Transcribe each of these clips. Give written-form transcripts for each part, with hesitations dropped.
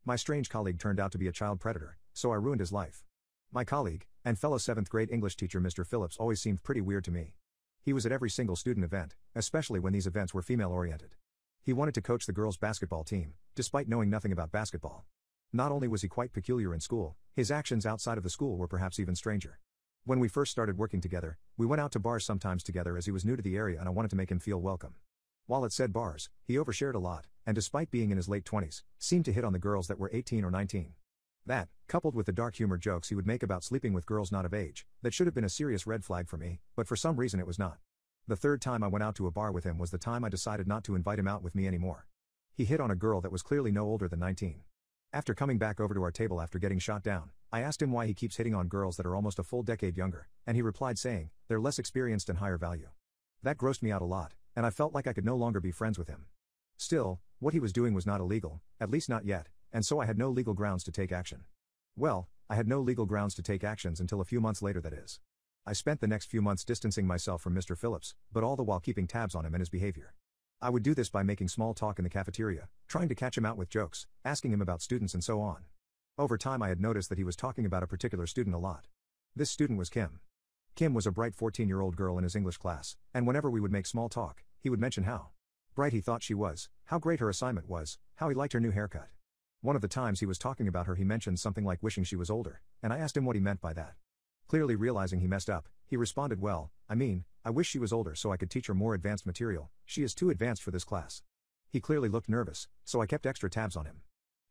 My strange colleague turned out to be a child predator, so I ruined his life. My colleague, and fellow 7th grade English teacher Mr. Phillips always seemed pretty weird to me. He was at every single student event, especially when these events were female-oriented. He wanted to coach the girls' basketball team, despite knowing nothing about basketball. Not only was he quite peculiar in school, his actions outside of the school were perhaps even stranger. When we first started working together, we went out to bars sometimes together as he was new to the area and I wanted to make him feel welcome. While at said bars, he overshared a lot, and despite being in his late 20s, seemed to hit on the girls that were 18 or 19. That, coupled with the dark humor jokes he would make about sleeping with girls not of age, that should have been a serious red flag for me, but for some reason it was not. The third time I went out to a bar with him was the time I decided not to invite him out with me anymore. He hit on a girl that was clearly no older than 19. After coming back over to our table after getting shot down, I asked him why he keeps hitting on girls that are almost a full decade younger, and he replied saying, they're less experienced and higher value. That grossed me out a lot, and I felt like I could no longer be friends with him. Still, what he was doing was not illegal, at least not yet, and so I had no legal grounds to take action. Well, I had no legal grounds to take actions until a few months later, that is. I spent the next few months distancing myself from Mr. Phillips, but all the while keeping tabs on him and his behavior. I would do this by making small talk in the cafeteria, trying to catch him out with jokes, asking him about students and so on. Over time I had noticed that he was talking about a particular student a lot. This student was Kim. Kim was a bright 14-year-old girl in his English class, and whenever we would make small talk, he would mention how bright he thought she was, how great her assignment was, how he liked her new haircut. One of the times he was talking about her he mentioned something like wishing she was older, and I asked him what he meant by that. Clearly realizing he messed up, he responded, well, I wish she was older so I could teach her more advanced material, she is too advanced for this class. He clearly looked nervous, so I kept extra tabs on him.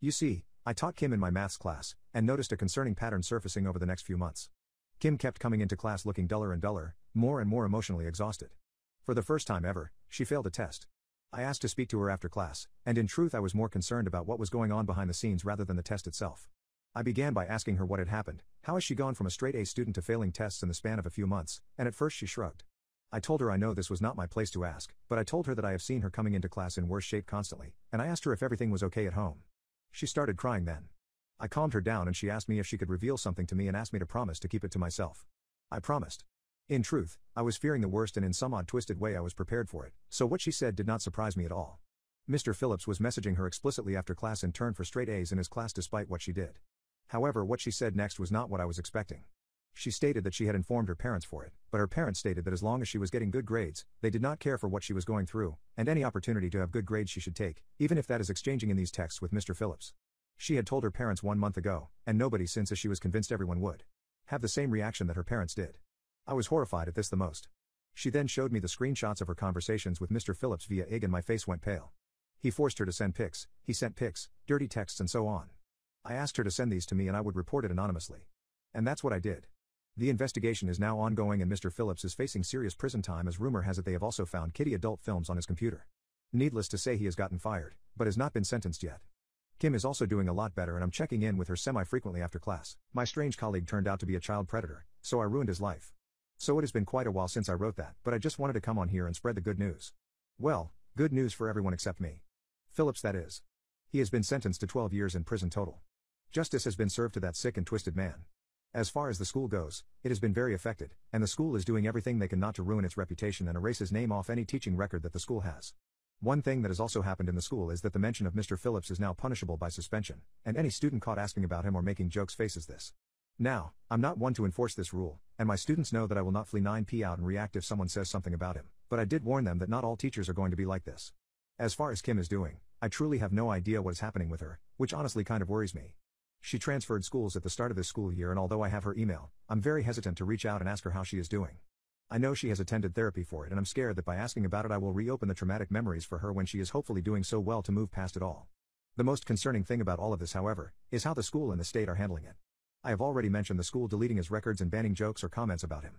You see, I taught Kim in my maths class, and noticed a concerning pattern surfacing over the next few months. Kim kept coming into class looking duller and duller, more and more emotionally exhausted. For the first time ever, she failed a test. I asked to speak to her after class, and in truth I was more concerned about what was going on behind the scenes rather than the test itself. I began by asking her what had happened, how has she gone from a straight A student to failing tests in the span of a few months, and at first she shrugged. I told her I know this was not my place to ask, but I told her that I have seen her coming into class in worse shape constantly, and I asked her if everything was okay at home. She started crying then. I calmed her down and she asked me if she could reveal something to me and asked me to promise to keep it to myself. I promised. In truth, I was fearing the worst and in some odd twisted way I was prepared for it, so what she said did not surprise me at all. Mr. Phillips was messaging her explicitly after class in turn for straight A's in his class despite what she did. However, what she said next was not what I was expecting. She stated that she had informed her parents for it, but her parents stated that as long as she was getting good grades, they did not care for what she was going through, and any opportunity to have good grades she should take, even if that is exchanging in these texts with Mr. Phillips. She had told her parents 1 month ago, and nobody since, as she was convinced everyone would have the same reaction that her parents did. I was horrified at this the most. She then showed me the screenshots of her conversations with Mr. Phillips via IG and my face went pale. He forced her to send pics, he sent pics, dirty texts and so on. I asked her to send these to me and I would report it anonymously. And that's what I did. The investigation is now ongoing and Mr. Phillips is facing serious prison time as rumor has it they have also found kiddie adult films on his computer. Needless to say he has gotten fired, but has not been sentenced yet. Kim is also doing a lot better and I'm checking in with her semi-frequently after class. My strange colleague turned out to be a child predator, so I ruined his life. So it has been quite a while since I wrote that, but I just wanted to come on here and spread the good news. Well, good news for everyone except me. Phillips, that is. He has been sentenced to 12 years in prison total. Justice has been served to that sick and twisted man. As far as the school goes, it has been very affected, and the school is doing everything they can not to ruin its reputation and erase his name off any teaching record that the school has. One thing that has also happened in the school is that the mention of Mr. Phillips is now punishable by suspension, and any student caught asking about him or making jokes faces this. Now, I'm not one to enforce this rule, and my students know that I will not flee 9p out and react if someone says something about him, but I did warn them that not all teachers are going to be like this. As far as Kim is doing, I truly have no idea what is happening with her, which honestly kind of worries me. She transferred schools at the start of this school year and although I have her email, I'm very hesitant to reach out and ask her how she is doing. I know she has attended therapy for it and I'm scared that by asking about it I will reopen the traumatic memories for her when she is hopefully doing so well to move past it all. The most concerning thing about all of this, however, is how the school and the state are handling it. I have already mentioned the school deleting his records and banning jokes or comments about him.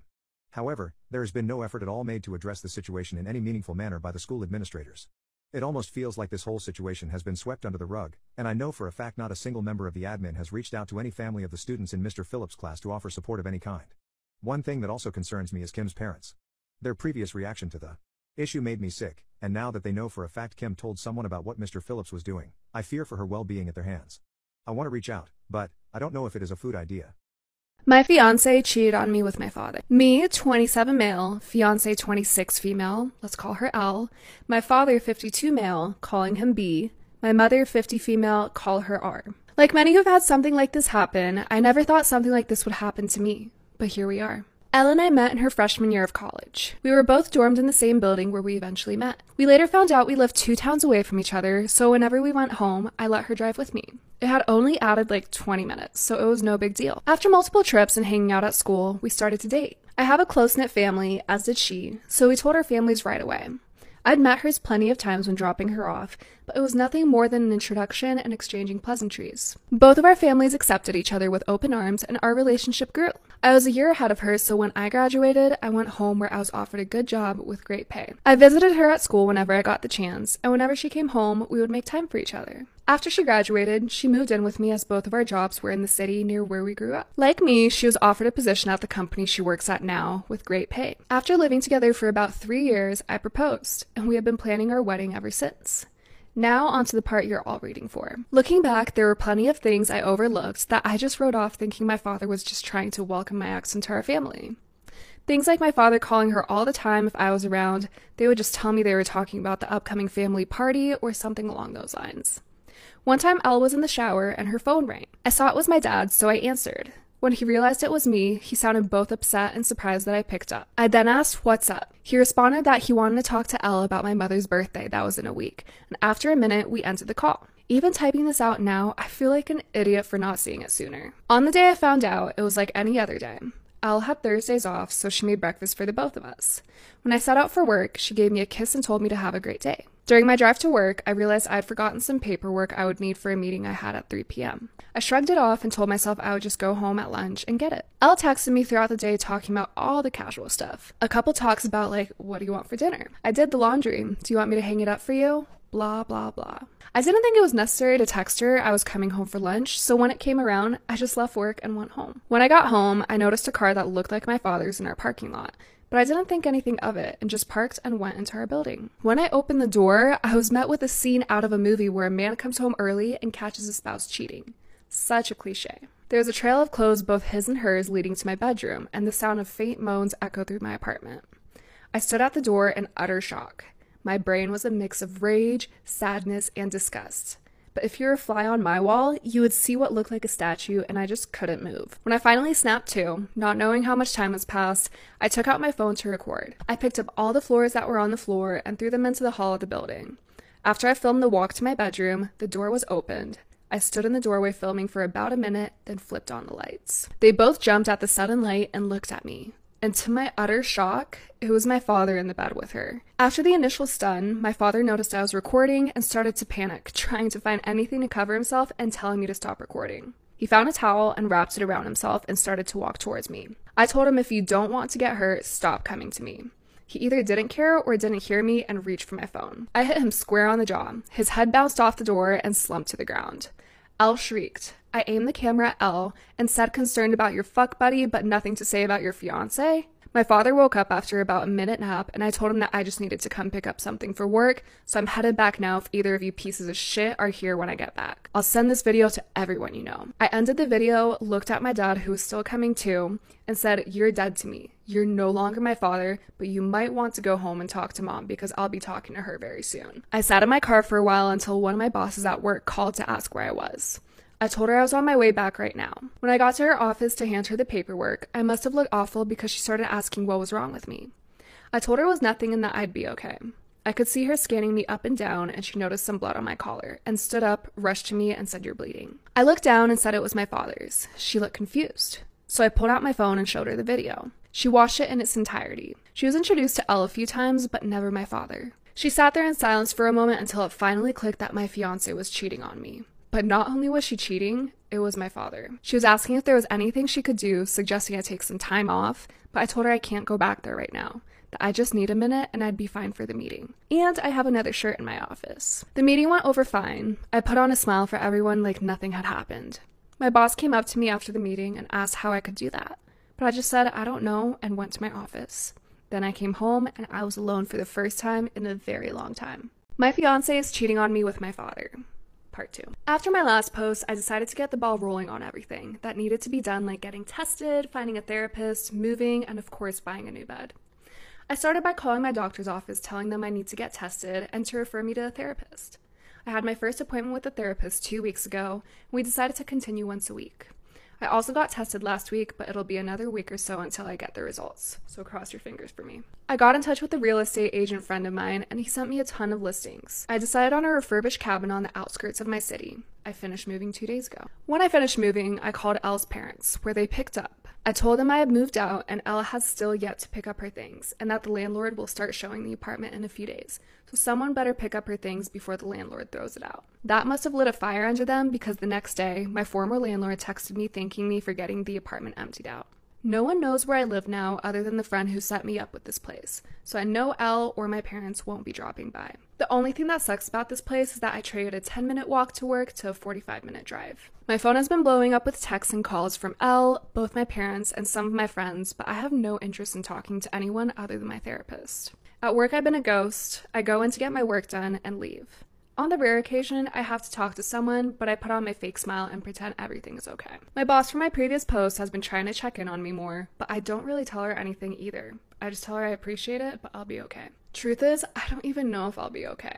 However, there has been no effort at all made to address the situation in any meaningful manner by the school administrators. It almost feels like this whole situation has been swept under the rug, and I know for a fact not a single member of the admin has reached out to any family of the students in Mr. Phillips' class to offer support of any kind. One thing that also concerns me is Kim's parents. Their previous reaction to the issue made me sick, and now that they know for a fact Kim told someone about what Mr. Phillips was doing, I fear for her well-being at their hands. I want to reach out, but I don't know if it is a food idea. My fiance cheated on me with my father. Me, 27 male, fiance 26 female, let's call her L. My father, 52 male, calling him B. My mother, 50 female, call her R. Like many who've had something like this happen, I never thought something like this would happen to me. But here we are. Elle and I met in her freshman year of college. We were both dormed in the same building where we eventually met. We later found out we lived 2 towns away from each other, so whenever we went home, I let her drive with me. It had only added like 20 minutes, so it was no big deal. After multiple trips and hanging out at school, we started to date. I have a close-knit family, as did she, so we told our families right away. I'd met hers plenty of times when dropping her off, but it was nothing more than an introduction and exchanging pleasantries. Both of our families accepted each other with open arms, and our relationship grew. I was a year ahead of her, so when I graduated, I went home where I was offered a good job with great pay. I visited her at school whenever I got the chance, and whenever she came home, we would make time for each other. After she graduated, she moved in with me as both of our jobs were in the city near where we grew up. Like me, she was offered a position at the company she works at now with great pay. After living together for about 3 years, I proposed, and we have been planning our wedding ever since. Now onto the part you're all reading for. Looking back, there were plenty of things I overlooked that I just wrote off thinking my father was just trying to welcome my ex into our family. Things like my father calling her all the time if I was around. They would just tell me they were talking about the upcoming family party or something along those lines. One time Elle was in the shower and her phone rang. I saw it was my dad, so I answered. When he realized it was me, he sounded both upset and surprised that I picked up. I then asked, "What's up?" He responded that he wanted to talk to Elle about my mother's birthday that was in a week, and after a minute, we ended the call. Even typing this out now, I feel like an idiot for not seeing it sooner. On the day I found out, it was like any other day. Elle had Thursdays off, so she made breakfast for the both of us. When I set out for work, she gave me a kiss and told me to have a great day. During my drive to work, I realized I'd forgotten some paperwork I would need for a meeting I had at 3 p.m. I shrugged it off and told myself I would just go home at lunch and get it. Elle texted me throughout the day talking about all the casual stuff. A couple talks about like, what do you want for dinner? I did the laundry. Do you want me to hang it up for you? Blah, blah, blah. I didn't think it was necessary to text her I was coming home for lunch, so when it came around, I just left work and went home. When I got home, I noticed a car that looked like my father's in our parking lot, but I didn't think anything of it and just parked and went into our building. When I opened the door, I was met with a scene out of a movie where a man comes home early and catches his spouse cheating. Such a cliche. There was a trail of clothes, both his and hers, leading to my bedroom, and the sound of faint moans echoed through my apartment. I stood at the door in utter shock. My brain was a mix of rage, sadness, and disgust. But if you were a fly on my wall, you would see what looked like a statue, and I just couldn't move. When I finally snapped to, not knowing how much time has passed, I took out my phone to record. I picked up all the floors that were on the floor and threw them into the hall of the building. After I filmed the walk to my bedroom, the door was opened. I stood in the doorway filming for about a minute, then flipped on the lights. They both jumped at the sudden light and looked at me. And to my utter shock, it was my father in the bed with her. After the initial stun, my father noticed I was recording and started to panic, trying to find anything to cover himself and telling me to stop recording. He found a towel and wrapped it around himself and started to walk towards me. I told him if you don't want to get hurt, stop coming to me. He either didn't care or didn't hear me and reached for my phone. I hit him square on the jaw. His head bounced off the door and slumped to the ground. Elle shrieked. I aimed the camera at Elle and said, concerned about your fuck buddy, but nothing to say about your fiancé. My father woke up after about a minute nap, and I told him that I just needed to come pick up something for work, so I'm headed back now if either of you pieces of shit are here when I get back. I'll send this video to everyone you know. I ended the video, looked at my dad, who was still coming to, and said, you're dead to me. You're no longer my father, but you might want to go home and talk to mom because I'll be talking to her very soon. I sat in my car for a while until one of my bosses at work called to ask where I was. I told her I was on my way back right now. When I got to her office to hand her the paperwork, I must have looked awful because she started asking what was wrong with me. I told her it was nothing and that I'd be okay. I could see her scanning me up and down, and she noticed some blood on my collar, and stood up, rushed to me, and said, you're bleeding. I looked down and said it was my father's. She looked confused. So I pulled out my phone and showed her the video. She watched it in its entirety. She was introduced to Elle a few times, but never my father. She sat there in silence for a moment until it finally clicked that my fiancé was cheating on me. But not only was she cheating, it was my father. She was asking if there was anything she could do, suggesting I take some time off, but I told her I can't go back there right now, that I just need a minute and I'd be fine for the meeting. And I have another shirt in my office. The meeting went over fine. I put on a smile for everyone like nothing had happened. My boss came up to me after the meeting and asked how I could do that, but I just said I don't know and went to my office. Then I came home and I was alone for the first time in a very long time. My fiancé is cheating on me with my father. Part 2. After my last post, I decided to get the ball rolling on everything that needed to be done, like getting tested, finding a therapist, moving, and of course buying a new bed. I started by calling my doctor's office, telling them I need to get tested and to refer me to a therapist. I had my first appointment with a therapist 2 weeks ago, and we decided to continue once a week. I also got tested last week, but it'll be another week or so until I get the results, so cross your fingers for me. I got in touch with a real estate agent friend of mine, and he sent me a ton of listings. I decided on a refurbished cabin on the outskirts of my city. I finished moving 2 days ago. When I finished moving, I called Elle's parents, where they picked up. I told them I had moved out and Elle has still yet to pick up her things, and that the landlord will start showing the apartment in a few days, so someone better pick up her things before the landlord throws it out. That must have lit a fire under them, because the next day, my former landlord texted me thanking me for getting the apartment emptied out. No one knows where I live now other than the friend who set me up with this place, so I know Elle or my parents won't be dropping by. The only thing that sucks about this place is that I traded a 10-minute walk to work to a 45-minute drive. My phone has been blowing up with texts and calls from Elle, both my parents, and some of my friends, but I have no interest in talking to anyone other than my therapist. At work, I've been a ghost. I go in to get my work done and leave. On the rare occasion, I have to talk to someone, but I put on my fake smile and pretend everything is okay. My boss from my previous post has been trying to check in on me more, but I don't really tell her anything either. I just tell her I appreciate it, but I'll be okay. Truth is, I don't even know if I'll be okay.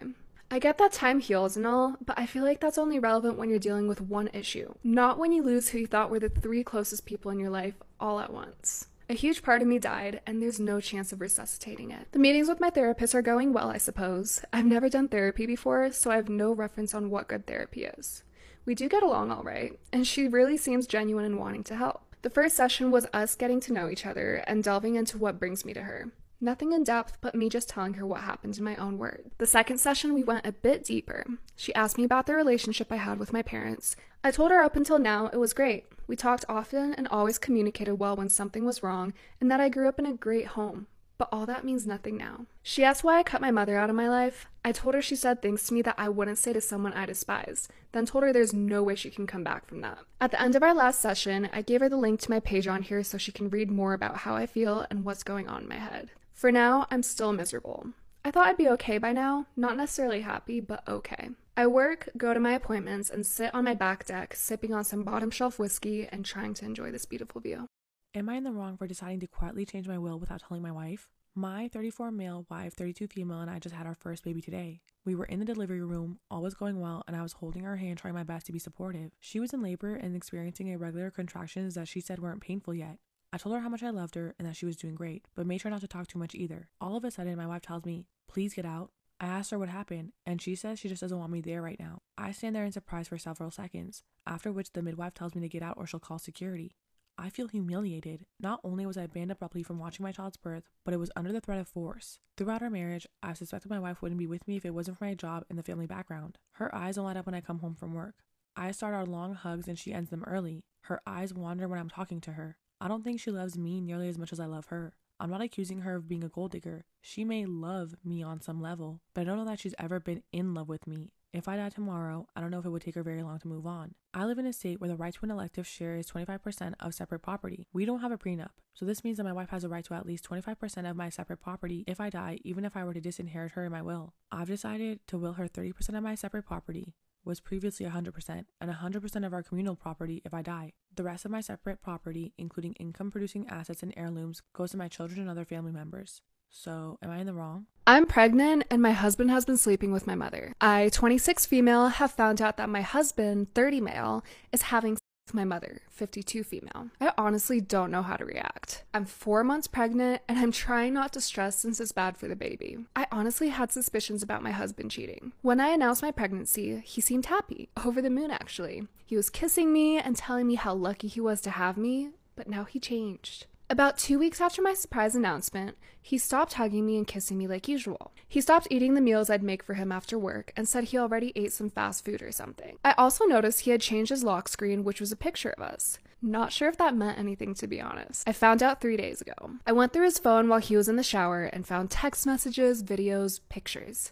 I get that time heals and all, but I feel like that's only relevant when you're dealing with one issue, not when you lose who you thought were the 3 closest people in your life all at once. A huge part of me died, and there's no chance of resuscitating it. The meetings with my therapist are going well, I suppose. I've never done therapy before, so I have no reference on what good therapy is. We do get along all right, and she really seems genuine in wanting to help. The first session was us getting to know each other and delving into what brings me to her. Nothing in depth, but me just telling her what happened in my own words. The second session, we went a bit deeper. She asked me about the relationship I had with my parents. I told her up until now it was great. We talked often and always communicated well when something was wrong, and that I grew up in a great home. But all that means nothing now. She asked why I cut my mother out of my life. I told her she said things to me that I wouldn't say to someone I despise, then told her there's no way she can come back from that. At the end of our last session, I gave her the link to my page on here so she can read more about how I feel and what's going on in my head. For now, I'm still miserable. I thought I'd be okay by now, not necessarily happy, but okay. I work, go to my appointments, and sit on my back deck, sipping on some bottom shelf whiskey and trying to enjoy this beautiful view. Am I in the wrong for deciding to quietly change my will without telling my wife? My 34 male wife, 32 female, and I just had our first baby today. We were in the delivery room, all was going well, and I was holding her hand trying my best to be supportive. She was in labor and experiencing irregular contractions that she said weren't painful yet. I told her how much I loved her and that she was doing great, but made sure not to talk too much either. All of a sudden, my wife tells me, "Please get out." I asked her what happened, and she says she just doesn't want me there right now. I stand there in surprise for several seconds, after which the midwife tells me to get out or she'll call security. I feel humiliated. Not only was I banned abruptly from watching my child's birth, but it was under the threat of force. Throughout our marriage, I've suspected my wife wouldn't be with me if it wasn't for my job and the family background. Her eyes don't light up when I come home from work. I start our long hugs and she ends them early. Her eyes wander when I'm talking to her. I don't think she loves me nearly as much as I love her. I'm not accusing her of being a gold digger. She may love me on some level, but I don't know that she's ever been in love with me. If I die tomorrow, I don't know if it would take her very long to move on. I live in a state where the right to an elective share is 25% of separate property. We don't have a prenup, so this means that my wife has a right to at least 25% of my separate property if I die, even if I were to disinherit her in my will. I've decided to will her 30% of my separate property, was previously 100%, and 100% of our communal property if I die. The rest of my separate property, including income-producing assets and heirlooms, goes to my children and other family members. So, am I in the wrong? I'm pregnant and my husband has been sleeping with my mother. I, 26 female, have found out that my husband, 30 male, is having sex with my mother, 52 female. I honestly don't know how to react. I'm 4 months pregnant and I'm trying not to stress since it's bad for the baby. I honestly had suspicions about my husband cheating. When I announced my pregnancy, he seemed happy, over the moon actually. He was kissing me and telling me how lucky he was to have me, but now he changed. About 2 weeks after my surprise announcement, he stopped hugging me and kissing me like usual. He stopped eating the meals I'd make for him after work and said he already ate some fast food or something. I also noticed he had changed his lock screen, which was a picture of us. Not sure if that meant anything, to be honest. I found out 3 days ago. I went through his phone while he was in the shower and found text messages, videos, pictures.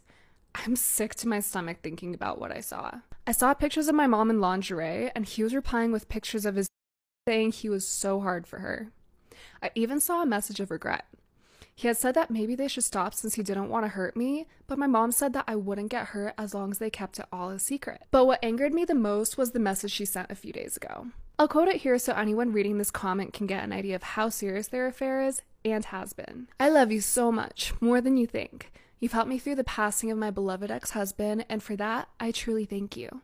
I'm sick to my stomach thinking about what I saw. I saw pictures of my mom in lingerie, and he was replying with pictures of his saying he was so hard for her. I even saw a message of regret. He had said that maybe they should stop since he didn't want to hurt me, but my mom said that I wouldn't get hurt as long as they kept it all a secret. But what angered me the most was the message she sent a few days ago. I'll quote it here so anyone reading this comment can get an idea of how serious their affair is and has been. "I love you so much, more than you think. You've helped me through the passing of my beloved ex-husband, and for that, I truly thank you.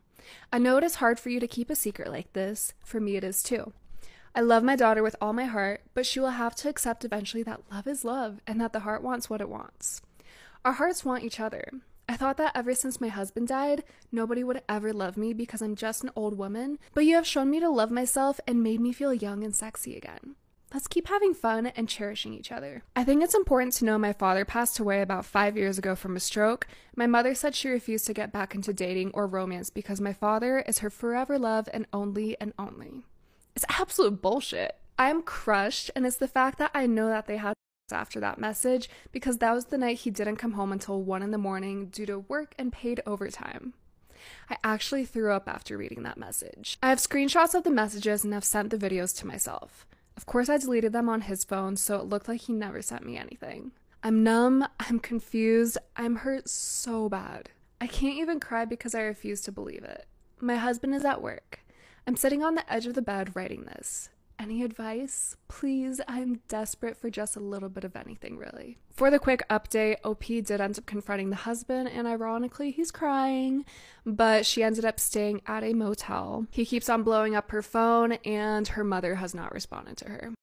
I know it is hard for you to keep a secret like this. For me, it is too. I love my daughter with all my heart, but she will have to accept eventually that love is love and that the heart wants what it wants. Our hearts want each other. I thought that ever since my husband died, nobody would ever love me because I'm just an old woman, but you have shown me to love myself and made me feel young and sexy again. Let's keep having fun and cherishing each other." I think it's important to know my father passed away about 5 years ago from a stroke. My mother said she refused to get back into dating or romance because my father is her forever love and only and only. It's absolute bullshit. I am crushed, and it's the fact that I know that they had after that message because that was the night he didn't come home until 1 a.m. due to work and paid overtime. I actually threw up after reading that message. I have screenshots of the messages and have sent the videos to myself. Of course, I deleted them on his phone, so it looked like he never sent me anything. I'm numb, I'm confused, I'm hurt so bad. I can't even cry because I refuse to believe it. My husband is at work. I'm sitting on the edge of the bed writing this. Any advice? Please, I'm desperate for just a little bit of anything, really. For the quick update, OP did end up confronting the husband, and ironically, he's crying, but she ended up staying at a motel. He keeps on blowing up her phone, and her mother has not responded to her.